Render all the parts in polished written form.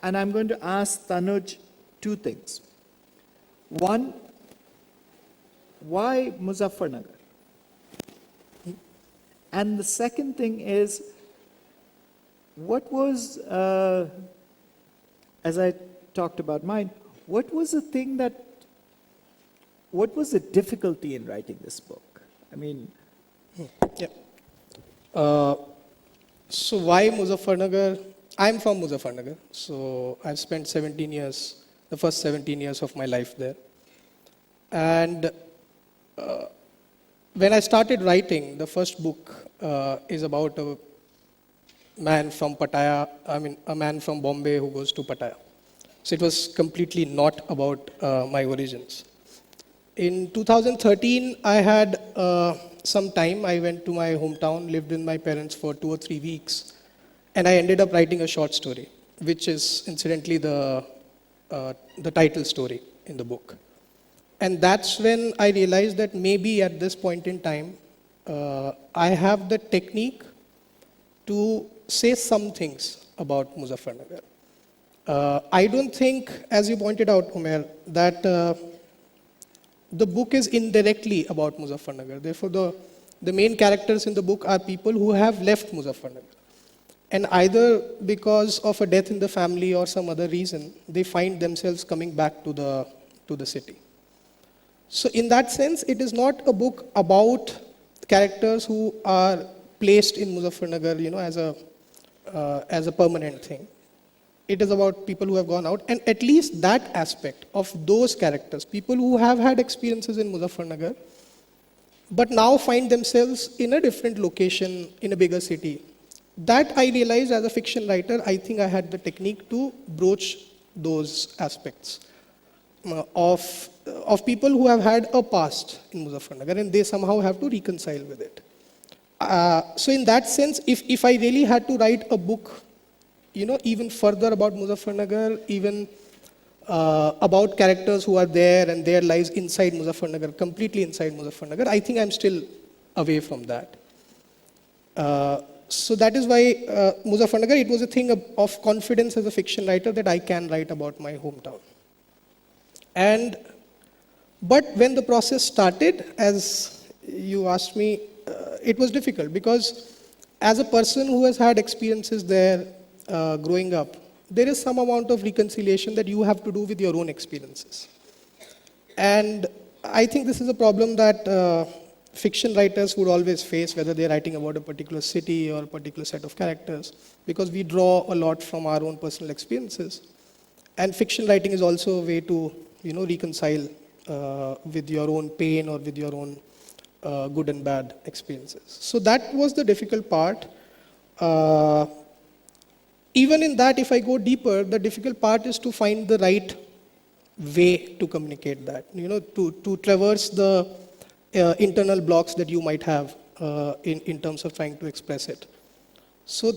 and I'm going to ask Tanuj two things. One, why Muzzaffarnagar? And the second thing is, what was, as I talked about mine, what was the difficulty in writing this book? I mean... Yeah. So why Muzzaffarnagar? I'm from Muzzaffarnagar, so I've spent 17 years, the first 17 years of my life there. And when I started writing, the first book is about a man from Pattaya, a man from Bombay who goes to Pattaya. So it was completely not about my origins. In 2013, I had some time. I went to my hometown, lived with my parents for 2 or 3 weeks, and I ended up writing a short story, which is incidentally the title story in the book. And that's when I realized that maybe at this point in time, I have the technique to say some things about Muzzaffarnagar. I don't think, as you pointed out, Omair, that the book is indirectly about Muzzaffarnagar. Therefore, the main characters in the book are people who have left Muzzaffarnagar. And either because of a death in the family or some other reason, they find themselves coming back to the city. So in that sense, it is not a book about characters who are placed in Muzzaffarnagar, as a permanent thing. It is about people who have gone out, and at least that aspect of those characters, people who have had experiences in Muzzaffarnagar, but now find themselves in a different location, in a bigger city. That I realized as a fiction writer, I think I had the technique to broach those aspects of people who have had a past in Muzzaffarnagar, and they somehow have to reconcile with it. So in that sense, if I really had to write a book, even further about Muzzaffarnagar, even about characters who are there and their lives inside Muzzaffarnagar, completely inside Muzzaffarnagar, I think I'm still away from that. So that is why Muzzaffarnagar, it was a thing of confidence as a fiction writer that I can write about my hometown. But when the process started, as you asked me, it was difficult because as a person who has had experiences there growing up, there is some amount of reconciliation that you have to do with your own experiences. And I think this is a problem that fiction writers would always face, whether they're writing about a particular city or a particular set of characters, because we draw a lot from our own personal experiences. And fiction writing is also a way to, reconcile with your own pain or with your own good and bad experiences. So that was the difficult part. Even in that, if I go deeper, the difficult part is to find the right way to communicate that, to traverse the internal blocks that you might have in terms of trying to express it. So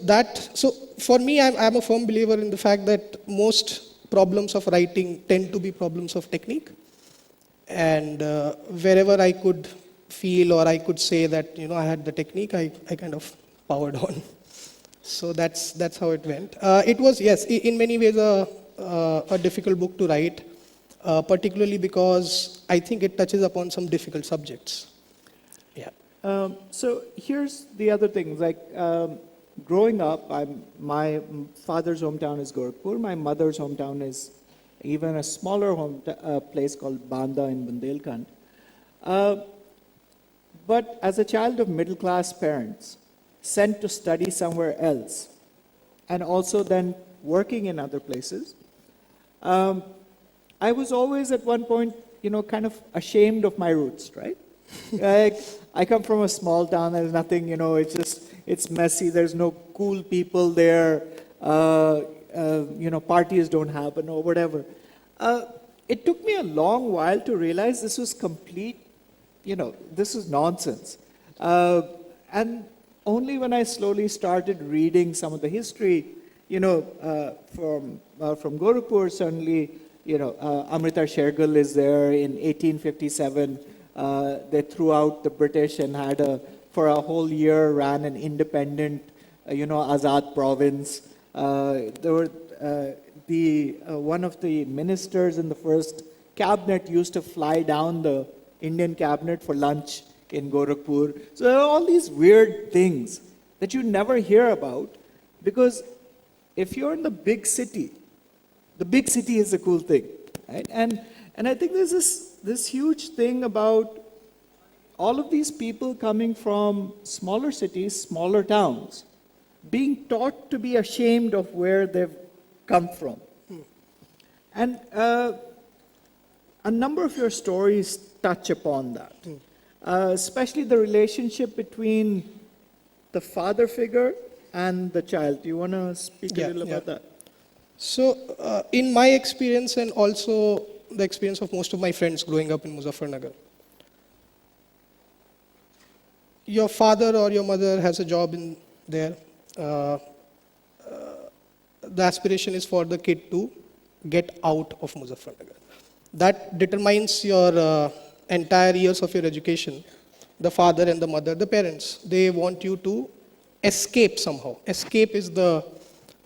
for me, I'm a firm believer in the fact that most problems of writing tend to be problems of technique. And wherever I could feel or I could say that, I had the technique, I kind of powered on. So that's how it went. It was, yes, in many ways a difficult book to write, particularly because I think it touches upon some difficult subjects. Yeah. So here's the other thing, growing up, my father's hometown is Gorakhpur. My mother's hometown is even a smaller place called Banda in Bundelkhand. But as a child of middle-class parents, sent to study somewhere else, and also then working in other places, I was always at one point, kind of ashamed of my roots, right? I come from a small town, there's nothing, it's messy, there's no cool people there, parties don't happen or whatever. It took me a long while to realize this was complete, this is nonsense. And only when I slowly started reading some of the history, from Gorakhpur, certainly, Amrita Shergill is there in 1857. They threw out the British and for a whole year, ran an independent, Azad province. There were one of the ministers in the first cabinet used to fly down the Indian cabinet for lunch in Gorakhpur. So there are all these weird things that you never hear about, because if you're in the big city is a cool thing, right? And I think there's this huge thing about all of these people coming from smaller cities, smaller towns, being taught to be ashamed of where they've come from. And a number of your stories touch upon that, especially the relationship between the father figure and the child. Do you want to speak a little about that? So, in my experience and also the experience of most of my friends growing up in Muzzaffarnagar, your father or your mother has a job in there. The aspiration is for the kid to get out of Muzzaffarnagar. That determines your entire years of your education. The father and the mother, the parents, they want you to escape somehow. Escape is the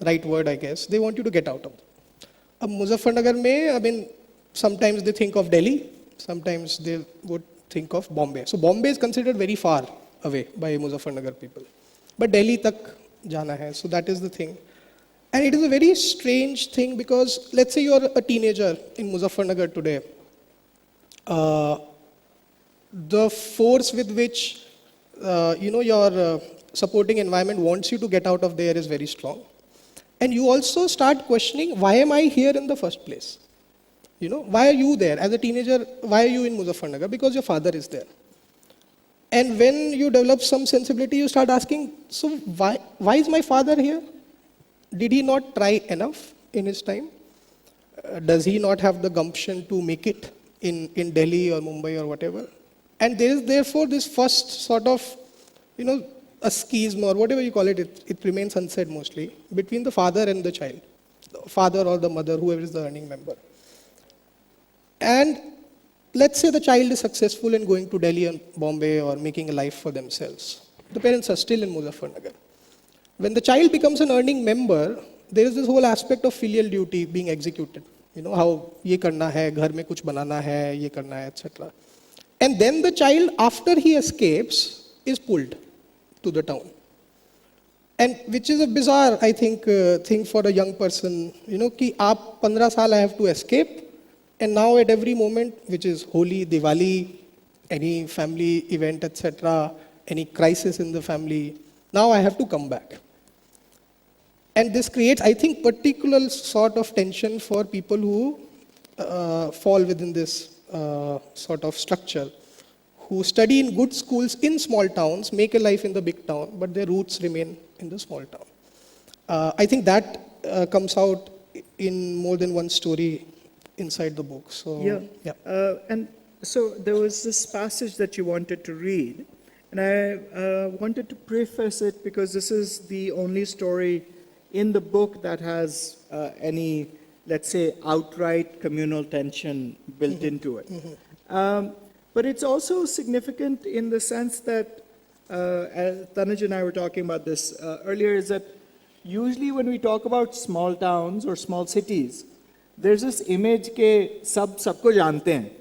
right word, I guess. They want you to get out of it. Muzzaffarnagar mein, I mean, sometimes they think of Delhi, sometimes they would think of Bombay. So Bombay is considered very far away by Muzzaffarnagar people. But Delhi tak jana hai, so that is the thing. And it is a very strange thing because let's say you're a teenager in Muzzaffarnagar today. The force with which your supporting environment wants you to get out of there is very strong. And you also start questioning, why am I here in the first place? You know, why are you there? As a teenager, why are you in Muzzaffarnagar? Because your father is there. And when you develop some sensibility, you start asking, so why is my father here? Did he not try enough in his time? Does he not have the gumption to make it in Delhi or Mumbai or whatever? And there is therefore this first sort of, a schism or whatever you call it, it remains unsaid mostly, between the father and the child. The father or the mother, whoever is the earning member. And let's say the child is successful in going to Delhi and Bombay or making a life for themselves. The parents are still in Muzzaffarnagar. When the child becomes an earning member, there is this whole aspect of filial duty being executed. You know, how ye karna hai, ghar mein kuch banana hai, ye karna hai, etc. And then the child, after he escapes, is pulled to the town. And which is a bizarre, I think, thing for a young person. You know, ki aap 15 saal I have to escape. And now at every moment, which is Holi, Diwali, any family event, etc., any crisis in the family, now I have to come back. And this creates, I think, particular sort of tension for people who fall within this sort of structure, who study in good schools in small towns, make a life in the big town, but their roots remain in the small town. I think that comes out in more than one story inside the book. So, yeah. And so there was this passage that you wanted to read, and I wanted to preface it because this is the only story in the book that has any, let's say, outright communal tension built into it. But it's also significant in the sense that, as Tanuj and I were talking about this earlier, is that usually when we talk about small towns or small cities, there's this image ke sabko jante hain,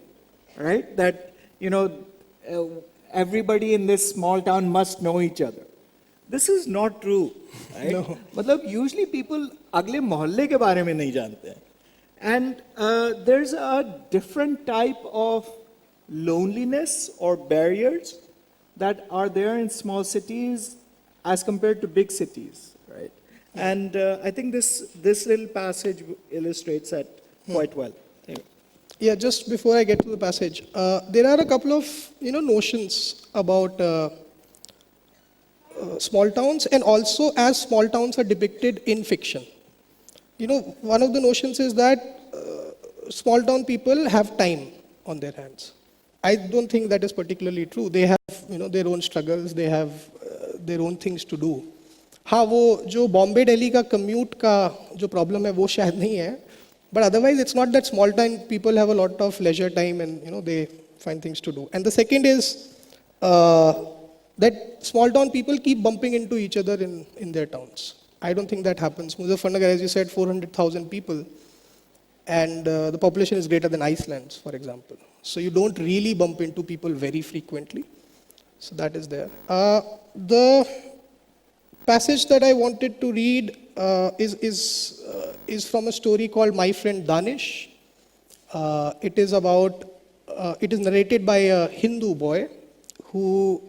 right? That, everybody in this small town must know each other. This is not true, right? No. Matlab, usually people agle mohalle ke baare mein nahi jante hain. And there's a different type of loneliness or barriers that are there in small cities as compared to big cities, right? And I think this little passage illustrates that quite well. Anyway. Yeah, just before I get to the passage, there are a couple of notions about small towns, and also as small towns are depicted in fiction. One of the notions is that small town people have time on their hands. I don't think that is particularly true. They have their own struggles, they have their own things to do. हाँ, वो जो बॉम्बे दिल्ली का commute का जो problem है वो शायद नहीं है, but otherwise it's not that small town people have a lot of leisure time and they find things to do. And the second is that small town people keep bumping into each other in their towns. I don't think that happens. Muzzaffarnagar, as you said, 400,000 people, and the population is greater than Iceland's, for example. So you don't really bump into people very frequently. So that is there. The passage that I wanted to read is from a story called My Friend Danish. It is narrated by a Hindu boy who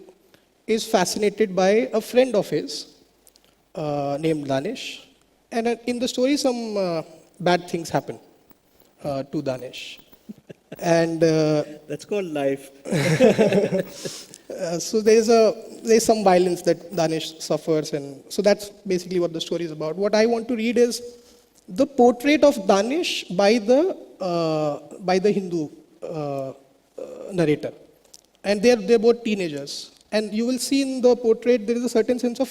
is fascinated by a friend of his named Danish. And in the story, some bad things happen to Danish. And That's called life. so there's some violence that Danish suffers, and so that's basically what the story is about. What I want to read is the portrait of Danish by the Hindu narrator, and they're both teenagers. And you will see in the portrait there is a certain sense of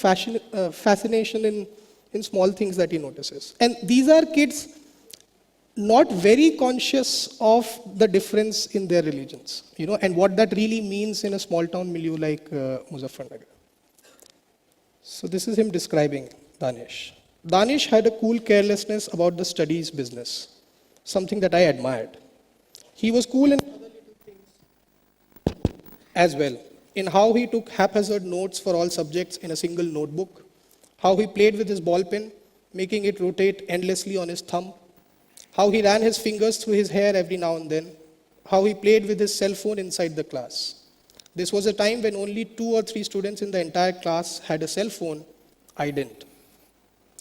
fascination in small things that he notices. And these are kids not very conscious of the difference in their religions, and what that really means in a small town milieu like Muzzaffarnagar. So this is him describing Danish. Danish had a cool carelessness about the studies business, something that I admired. He was cool in other little things as well, in how he took haphazard notes for all subjects in a single notebook, how he played with his ball pen, making it rotate endlessly on his thumb, how he ran his fingers through his hair every now and then, how he played with his cell phone inside the class. This was a time when only 2 or 3 students in the entire class had a cell phone. I didn't.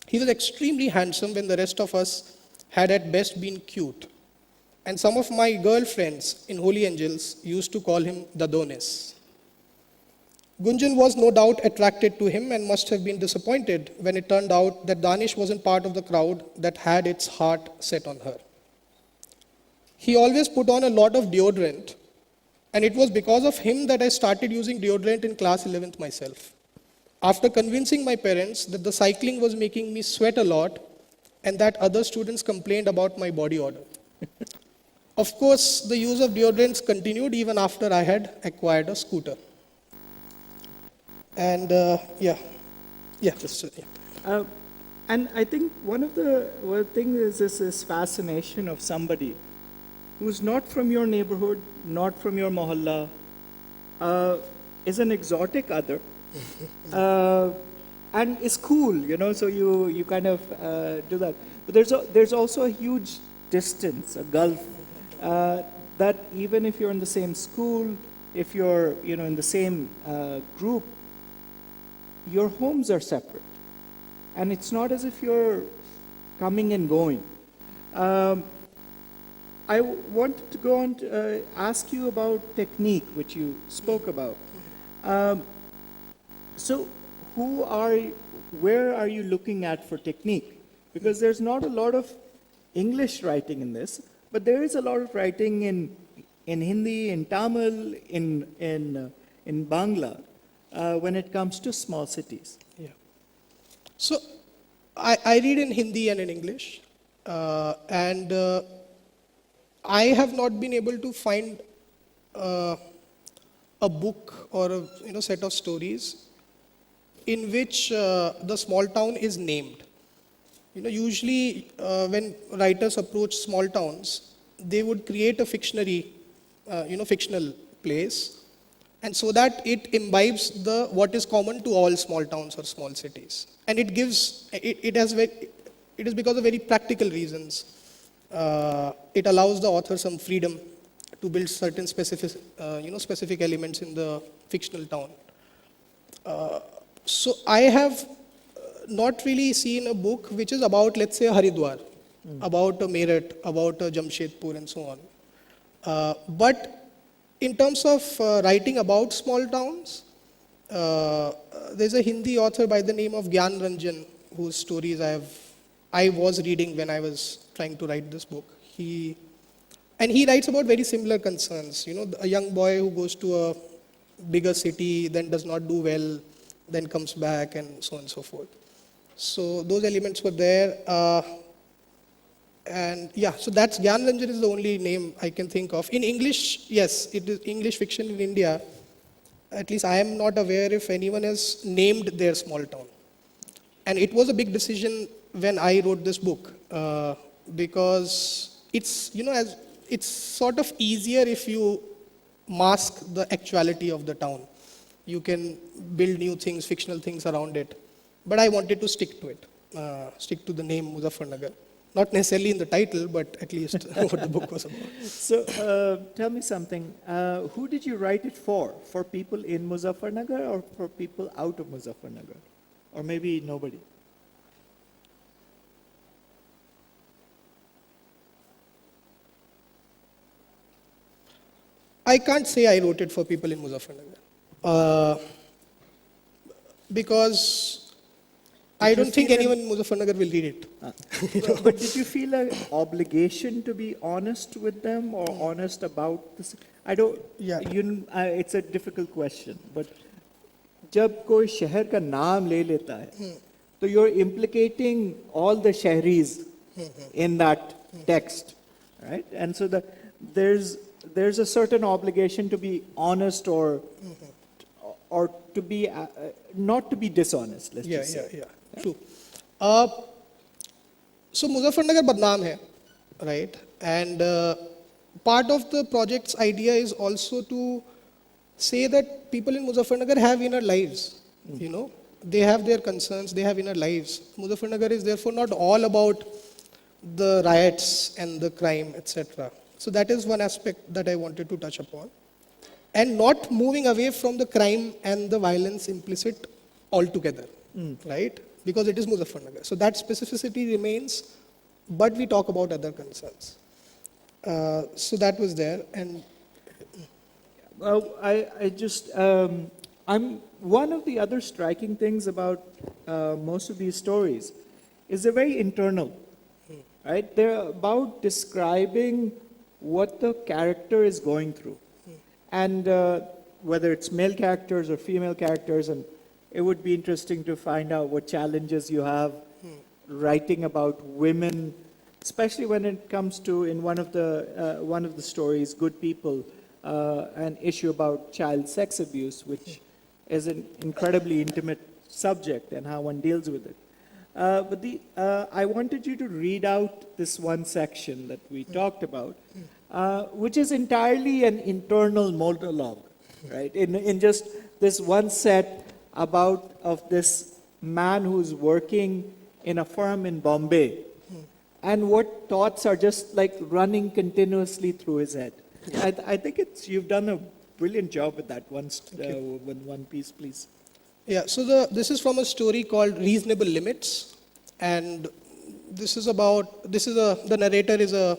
He was extremely handsome when the rest of us had at best been cute. And some of my girlfriends in Holy Angels used to call him Dadonis. Gunjan was no doubt attracted to him and must have been disappointed when it turned out that Danish wasn't part of the crowd that had its heart set on her. He always put on a lot of deodorant, and it was because of him that I started using deodorant in class 11th myself. After convincing my parents that the cycling was making me sweat a lot and that other students complained about my body odor. Of course, the use of deodorants continued even after I had acquired a scooter. And And I think one thing is this fascination of somebody who's not from your neighborhood, not from your mohalla, is an exotic other, and is cool, so you kind of do that. But there's also a huge distance, a gulf, that even if you're in the same school, if you're in the same group, your homes are separate. And it's not as if you're coming and going. I wanted to go on to ask you about technique, which you spoke about. So where are you looking at for technique? Because there's not a lot of English writing in this, but there is a lot of writing in Hindi, in Tamil, in Bangla, when it comes to small cities. Yeah. So I read in Hindi and in English, and I have not been able to find a book or a set of stories in which the small town is named. Usually when writers approach small towns, they would create a fictional place, and so that it imbibes what is common to all small towns or small cities, and it is because of very practical reasons. It allows the author some freedom to build certain specific elements in the fictional town. So I have not really seen a book which is about, let's say, Haridwar, about a Meerut, about a Jamshedpur, and so on. But in terms of writing about small towns, there's a Hindi author by the name of Gyan Ranjan, whose stories I was reading when I was trying to write this book. He writes about very similar concerns. A young boy who goes to a bigger city, then does not do well, then comes back, and so on and so forth. So those elements were there. So that's Gyan Ranjan is the only name I can think of. In English, yes, it is English fiction in India. At least I am not aware if anyone has named their small town. And it was a big decision when I wrote this book, because it's, as it's sort of easier if you mask the actuality of the town. You can build new things, fictional things around it. But I wanted to stick to it, stick to the name Muzzaffarnagar. Not necessarily in the title, but at least what the book was about. So tell me something. Who did you write it for? For people in Muzaffarnagar or for people out of Muzaffarnagar? Or maybe nobody? I can't say I wrote it for people in Muzzaffarnagar. Because I you don't think feel anyone in Muzzaffarnagar will read it. But did you feel an obligation to be honest with them or honest about this? I don't. Yeah. It's a difficult question. But जब कोई शहर का नाम ले लेता है, तो you're implicating all the shahris in that text, right? And so there's a certain obligation to be honest or to be not to be dishonest. Let's just say. True. So Muzzaffarnagar badnaam hai, right? And part of the project's idea is also to say that people in Muzzaffarnagar have inner lives. They have their concerns, they have inner lives. Muzzaffarnagar is therefore not all about the riots and the crime, etc. So that is one aspect that I wanted to touch upon. And not moving away from the crime and the violence implicit altogether, right? Because it is Muzzaffarnagar. So that specificity remains, but we talk about other concerns. So that was there. And I'm one of the other striking things about most of these stories is they're very internal, right? They're about describing what the character is going through. And whether it's male characters or female characters, and it would be interesting to find out what challenges you have writing about women, especially when it comes to, in one of the stories, Good People, an issue about child sex abuse, which is an incredibly intimate subject and how one deals with it. I wanted you to read out this one section that we talked about, which is entirely an internal monologue, right? In just this one set of this man who's working in a firm in Bombay, and what thoughts are just like running continuously through his head. I think you've done a brilliant job with that one piece, please. yeah, so this is from a story called Reasonable Limits, and the narrator is a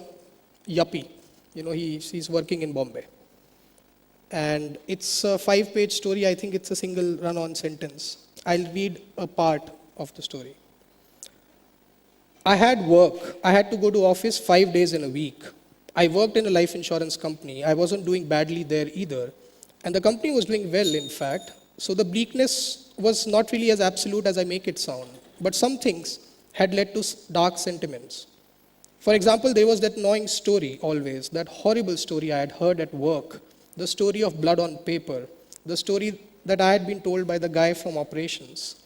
yuppie. He's working in Bombay. And it's a 5-page story. I think it's a single run-on sentence. I'll read a part of the story. I had work. I had to go to office 5 days in a week. I worked in a life insurance company. I wasn't doing badly there either. And the company was doing well, in fact. So the bleakness was not really as absolute as I make it sound. But some things had led to dark sentiments. For example, there was that gnawing story always, that horrible story I had heard at work, the story of blood on paper, the story that I had been told by the guy from operations,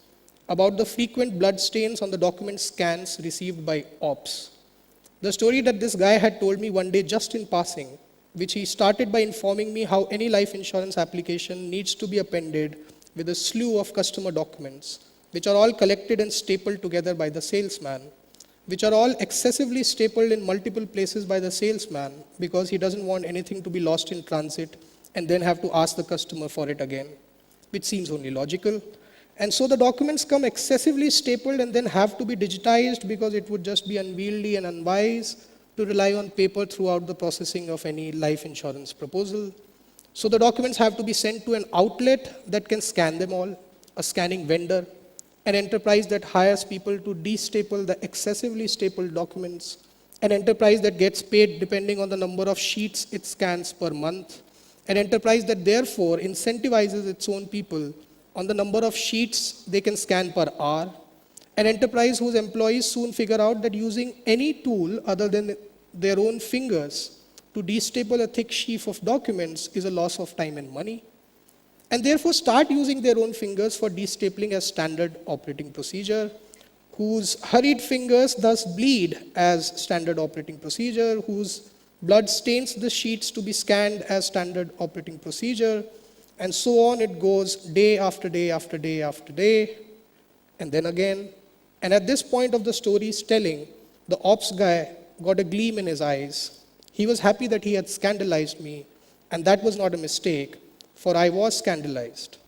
about the frequent blood stains on the document scans received by ops. The story that this guy had told me one day just in passing, which he started by informing me how any life insurance application needs to be appended with a slew of customer documents, which are all collected and stapled together by the salesman, which are all excessively stapled in multiple places by the salesman because he doesn't want anything to be lost in transit and then have to ask the customer for it again, which seems only logical. And so the documents come excessively stapled and then have to be digitized because it would just be unwieldy and unwise to rely on paper throughout the processing of any life insurance proposal. So the documents have to be sent to an outlet that can scan them all, a scanning vendor, an enterprise that hires people to destaple the excessively stapled documents, an enterprise that gets paid depending on the number of sheets it scans per month, an enterprise that therefore incentivizes its own people on the number of sheets they can scan per hour, an enterprise whose employees soon figure out that using any tool other than their own fingers to destaple a thick sheaf of documents is a loss of time and money, and therefore start using their own fingers for destapling as standard operating procedure, whose hurried fingers thus bleed as standard operating procedure, whose blood stains the sheets to be scanned as standard operating procedure, and so on it goes day after day after day after day, and then again. And at this point of the story's telling, the ops guy got a gleam in his eyes. He was happy that he had scandalized me, and that was not a mistake, for I was scandalized.